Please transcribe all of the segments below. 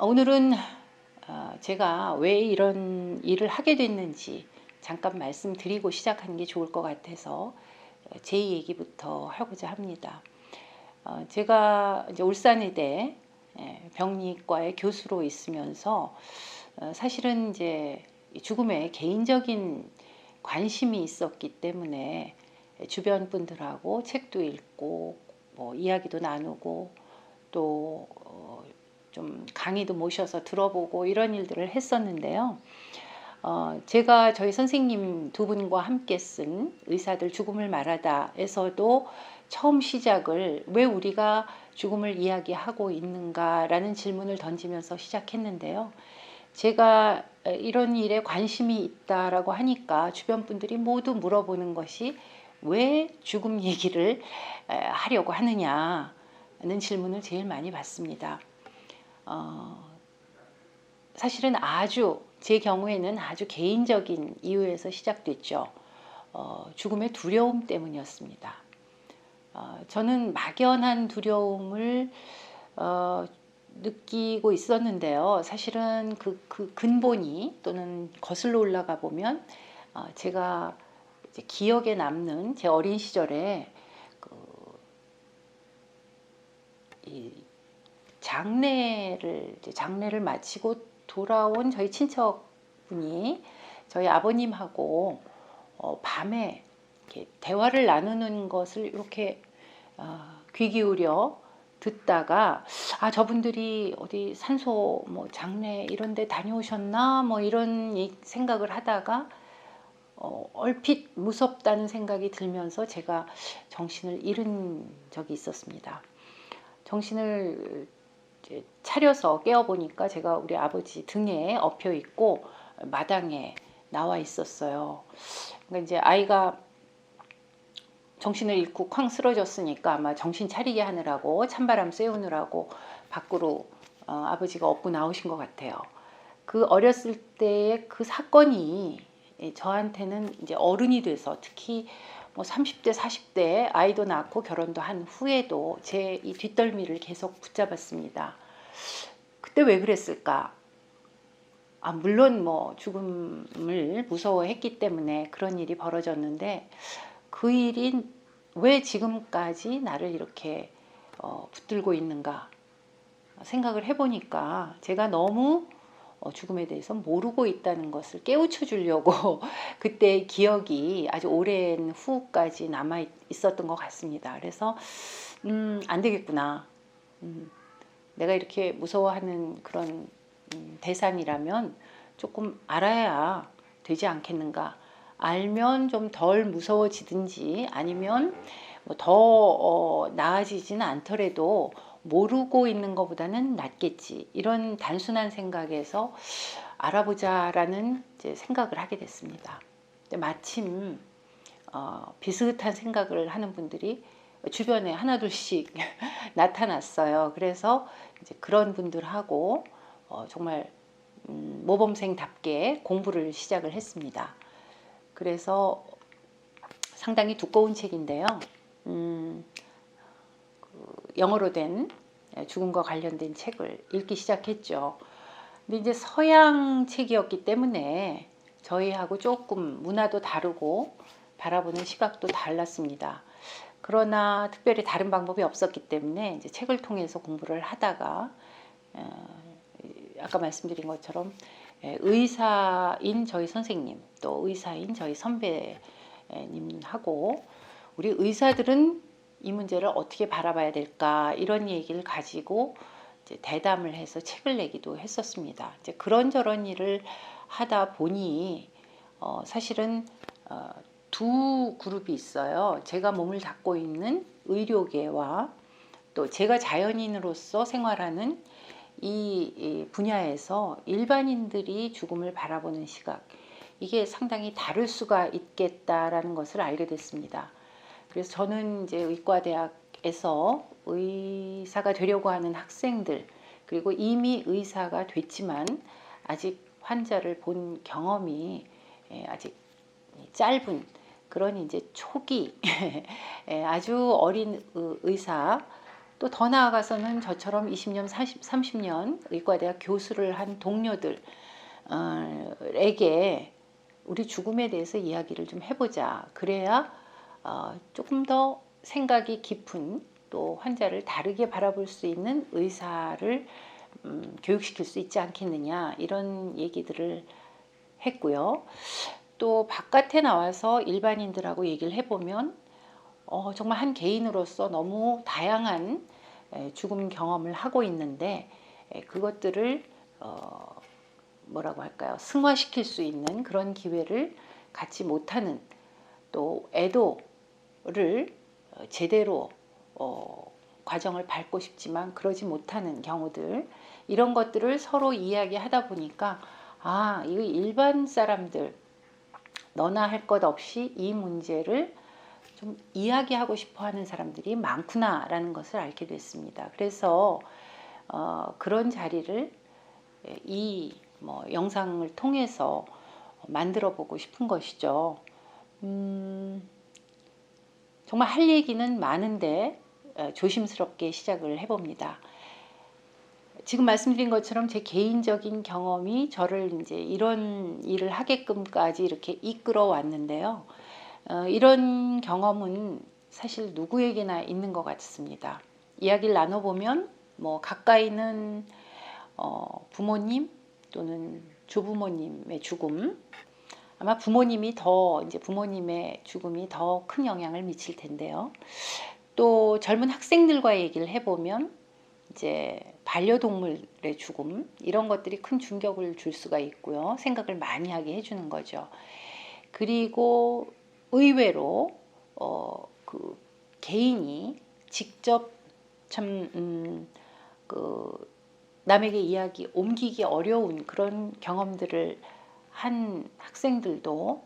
오늘은 제가 왜 이런 일을 하게 됐는지 잠깐 말씀드리고 시작하는 게 좋을 것 같아서 제 얘기부터 하고자 합니다. 제가 이제 울산의대 병리과의 교수로 있으면서 사실은 이제 죽음에 개인적인 관심이 있었기 때문에 주변 분들하고 책도 읽고 뭐 이야기도 나누고 또 좀 강의도 모셔서 들어보고 이런 일들을 했었는데요. 제가 저희 선생님 두 분과 함께 쓴 의사들 죽음을 말하다에서도 처음 시작을 왜 우리가 죽음을 이야기하고 있는가라는 질문을 던지면서 시작했는데요. 제가 이런 일에 관심이 있다라고 하니까 주변 분들이 모두 물어보는 것이 왜 죽음 얘기를 하려고 하느냐는 질문을 제일 많이 받습니다. 사실은 제 경우에는 아주 개인적인 이유에서 시작됐죠. 죽음의 두려움 때문이었습니다. 저는 막연한 두려움을 느끼고 있었는데요. 사실은 그 근본이 또는 거슬러 올라가 보면 제가 이제 기억에 남는 제 어린 시절에 이 장례를 마치고 돌아온 저희 친척분이 저희 아버님하고 밤에 이렇게 대화를 나누는 것을 이렇게 귀 기울여 듣다가 저분들이 어디 산소 뭐 장례 이런 데 다녀오셨나 뭐 이런 생각을 하다가 얼핏 무섭다는 생각이 들면서 제가 정신을 잃은 적이 있었습니다. 정신을 차려서 깨어보니까 제가 우리 아버지 등에 엎여 있고 마당에 나와 있었어요. 그러니까 이제 아이가 정신을 잃고 쾅 쓰러졌으니까 아마 정신 차리게 하느라고 찬바람 쐬우느라고 밖으로 아버지가 업고 나오신 것 같아요. 그 어렸을 때의 그 사건이 저한테는 이제 어른이 돼서 특히 뭐 30대, 40대 아이도 낳고 결혼도 한 후에도 제 이 뒷덜미를 계속 붙잡았습니다. 그때 왜 그랬을까? 물론 뭐 죽음을 무서워했기 때문에 그런 일이 벌어졌는데 그 일이 왜 지금까지 나를 이렇게 붙들고 있는가 생각을 해보니까 제가 너무 죽음에 대해서 모르고 있다는 것을 깨우쳐 주려고 그때의 기억이 아주 오랜 후까지 남아 있었던 것 같습니다. 그래서 안 되겠구나. 내가 이렇게 무서워하는 그런 대상이라면 조금 알아야 되지 않겠는가. 알면 좀 덜 무서워지든지 아니면 더 나아지지는 않더라도 모르고 있는 것보다는 낫겠지. 이런 단순한 생각에서 알아보자라는 이제 생각을 하게 됐습니다. 마침 비슷한 생각을 하는 분들이 주변에 하나둘씩 나타났어요. 그래서 이제 그런 분들하고 정말 모범생답게 공부를 시작을 했습니다. 그래서 상당히 두꺼운 책인데요. 영어로 된 죽음과 관련된 책을 읽기 시작했죠. 근데 이제 서양 책이었기 때문에 저희하고 조금 문화도 다르고 바라보는 시각도 달랐습니다. 그러나 특별히 다른 방법이 없었기 때문에 이제 책을 통해서 공부를 하다가 아까 말씀드린 것처럼 의사인 저희 선생님 또 의사인 저희 선배님하고 우리 의사들은 이 문제를 어떻게 바라봐야 될까 이런 얘기를 가지고 이제 대담을 해서 책을 내기도 했었습니다. 이제 그런저런 일을 하다 보니 사실은 두 그룹이 있어요. 제가 몸을 닫고 있는 의료계와 또 제가 자연인으로서 생활하는 이 분야에서 일반인들이 죽음을 바라보는 시각, 이게 상당히 다를 수가 있겠다라는 것을 알게 됐습니다. 그래서 저는 이제 의과대학에서 의사가 되려고 하는 학생들, 그리고 이미 의사가 됐지만 아직 환자를 본 경험이 아직 짧은 그런 이제 초기 아주 어린 의사 또 더 나아가서는 저처럼 20년, 40, 30년 의과대학 교수를 한 동료들에게 우리 죽음에 대해서 이야기를 좀 해보자. 그래야 조금 더 생각이 깊은 또 환자를 다르게 바라볼 수 있는 의사를 교육시킬 수 있지 않겠느냐, 이런 얘기들을 했고요. 또 바깥에 나와서 일반인들하고 얘기를 해보면 정말 한 개인으로서 너무 다양한 죽음 경험을 하고 있는데 그것들을 뭐라고 할까요? 승화시킬 수 있는 그런 기회를 갖지 못하는, 또 애도를 제대로 과정을 밟고 싶지만 그러지 못하는 경우들, 이런 것들을 서로 이야기하다 보니까 이거 일반 사람들 너나 할 것 없이 이 문제를 좀 이야기하고 싶어 하는 사람들이 많구나라는 것을 알게 됐습니다. 그래서 그런 자리를 이 영상을 통해서 만들어 보고 싶은 것이죠. 정말 할 얘기는 많은데 조심스럽게 시작을 해봅니다. 지금 말씀드린 것처럼 제 개인적인 경험이 저를 이제 이런 일을 하게끔까지 이렇게 이끌어 왔는데요. 이런 경험은 사실 누구에게나 있는 것 같습니다. 이야기를 나눠보면 가까이는 부모님 또는 조부모님의 죽음, 아마 부모님의 죽음이 더 큰 영향을 미칠 텐데요. 또 젊은 학생들과 얘기를 해보면 이제 반려동물의 죽음, 이런 것들이 큰 충격을 줄 수가 있고요. 생각을 많이 하게 해주는 거죠. 그리고 의외로 그 개인이 직접 남에게 이야기 옮기기 어려운 그런 경험들을 한 학생들도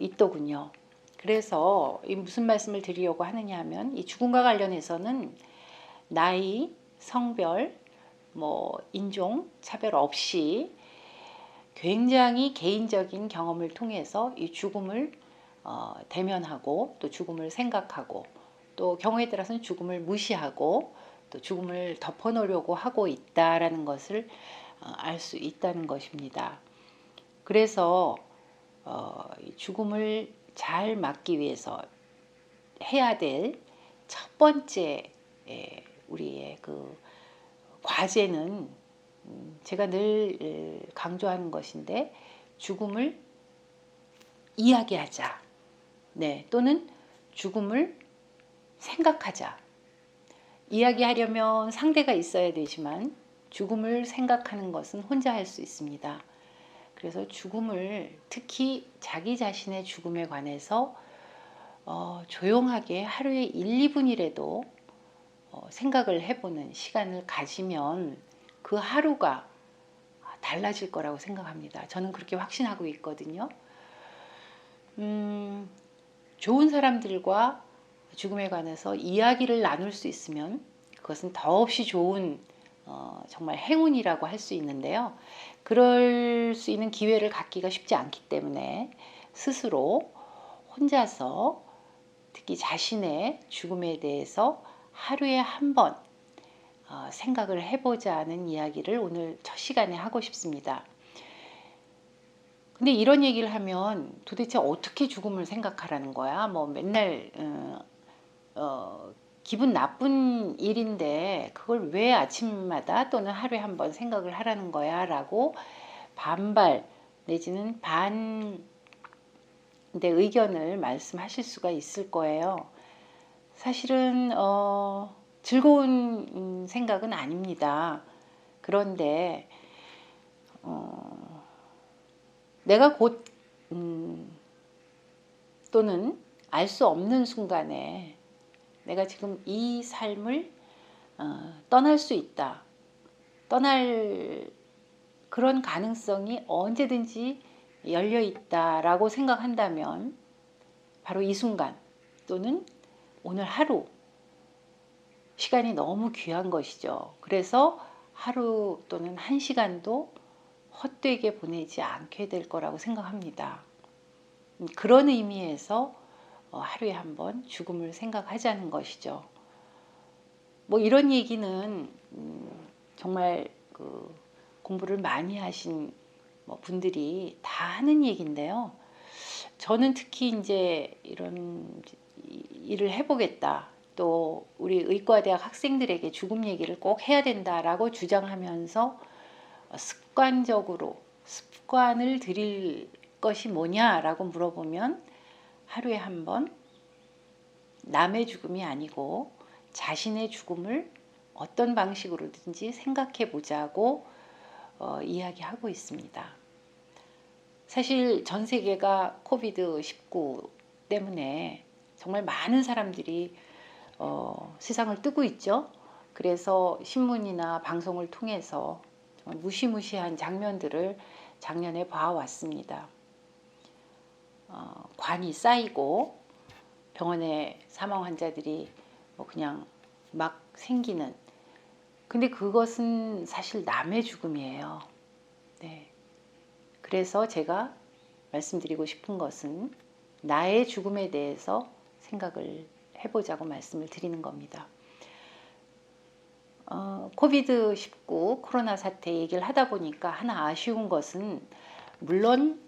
있더군요. 그래서 무슨 말씀을 드리려고 하느냐 하면, 이 죽음과 관련해서는 나이, 성별, 인종, 차별 없이 굉장히 개인적인 경험을 통해서 이 죽음을 대면하고, 또 죽음을 생각하고, 또 경우에 따라서는 죽음을 무시하고, 또 죽음을 덮어놓으려고 하고 있다라는 것을 알 수 있다는 것입니다. 그래서 죽음을 잘 막기 위해서 해야 될 첫 번째 우리의 그 과제는, 제가 늘 강조하는 것인데, 죽음을 이야기하자. 또는 죽음을 생각하자. 이야기하려면 상대가 있어야 되지만 죽음을 생각하는 것은 혼자 할 수 있습니다. 그래서 죽음을, 특히 자기 자신의 죽음에 관해서 조용하게 하루에 1, 2분이라도 생각을 해보는 시간을 가지면 그 하루가 달라질 거라고 생각합니다. 저는 그렇게 확신하고 있거든요. 좋은 사람들과 죽음에 관해서 이야기를 나눌 수 있으면 그것은 더없이 좋은 정말 행운이라고 할 수 있는데요. 그럴 수 있는 기회를 갖기가 쉽지 않기 때문에 스스로 혼자서, 특히 자신의 죽음에 대해서 하루에 한 번 생각을 해보자는 이야기를 오늘 첫 시간에 하고 싶습니다. 근데 이런 얘기를 하면 도대체 어떻게 죽음을 생각하라는 거야? 맨날 기분 나쁜 일인데 그걸 왜 아침마다 또는 하루에 한 번 생각을 하라는 거야? 라고 반발 내지는 반대 의견을 말씀하실 수가 있을 거예요. 사실은 즐거운 생각은 아닙니다. 그런데 내가 곧 또는 알 수 없는 순간에 내가 지금 이 삶을 떠날 수 있다. 떠날 그런 가능성이 언제든지 열려 있다라고 생각한다면 바로 이 순간 또는 오늘 하루, 시간이 너무 귀한 것이죠. 그래서 하루 또는 1시간도 헛되게 보내지 않게 될 거라고 생각합니다. 그런 의미에서 하루에 한 번 죽음을 생각하자는 것이죠. 뭐 이런 얘기는 정말 그 공부를 많이 하신 뭐 분들이 다 하는 얘기인데요. 저는 특히 이제 이런 일을 해보겠다. 또 우리 의과대학 학생들에게 죽음 얘기를 꼭 해야 된다라고 주장하면서 습관을 들일 것이 뭐냐라고 물어보면 하루에 한 번 남의 죽음이 아니고 자신의 죽음을 어떤 방식으로든지 생각해 보자고 이야기하고 있습니다. 사실 전 세계가 코비드-19 때문에 정말 많은 사람들이 세상을 뜨고 있죠. 그래서 신문이나 방송을 통해서 정말 무시무시한 장면들을 작년에 봐왔습니다. 관이 쌓이고 병원에 사망 환자들이 뭐 그냥 막 생기는. 근데 그것은 사실 남의 죽음이에요. 네. 그래서 제가 말씀드리고 싶은 것은 나의 죽음에 대해서 생각을 해보자고 말씀을 드리는 겁니다. 코비드-19 코로나 사태 얘기를 하다 보니까 하나 아쉬운 것은 물론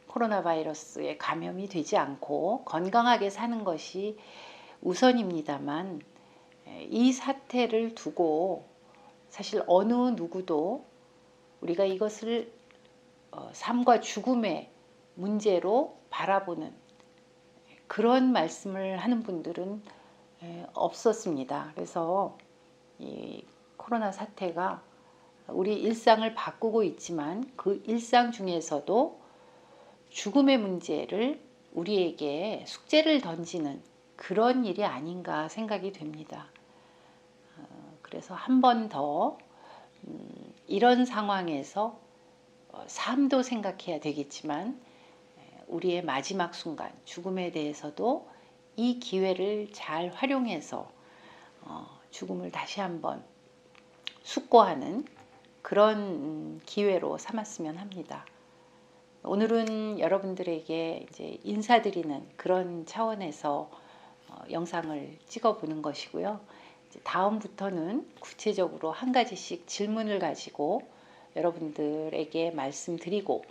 코로나 바이러스에 감염이 되지 않고 건강하게 사는 것이 우선입니다만 이 사태를 두고 사실 어느 누구도 우리가 이것을 삶과 죽음의 문제로 바라보는 그런 말씀을 하는 분들은 없었습니다. 그래서 이 코로나 사태가 우리 일상을 바꾸고 있지만 그 일상 중에서도 죽음의 문제를 우리에게 숙제를 던지는 그런 일이 아닌가 생각이 됩니다. 그래서 한 번 더 이런 상황에서 삶도 생각해야 되겠지만 우리의 마지막 순간 죽음에 대해서도 이 기회를 잘 활용해서 죽음을 다시 한번 숙고하는 그런 기회로 삼았으면 합니다. 오늘은 여러분들에게 이제 인사드리는 그런 차원에서 영상을 찍어보는 것이고요. 이제 다음부터는 구체적으로 한 가지씩 질문을 가지고 여러분들에게 말씀드리고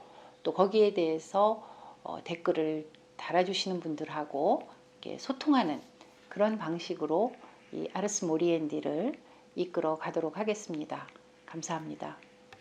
또 거기에 대해서 댓글을 달아주시는 분들하고 이렇게 소통하는 그런 방식으로 이 아르스 모리엔디를 이끌어 가도록 하겠습니다. 감사합니다.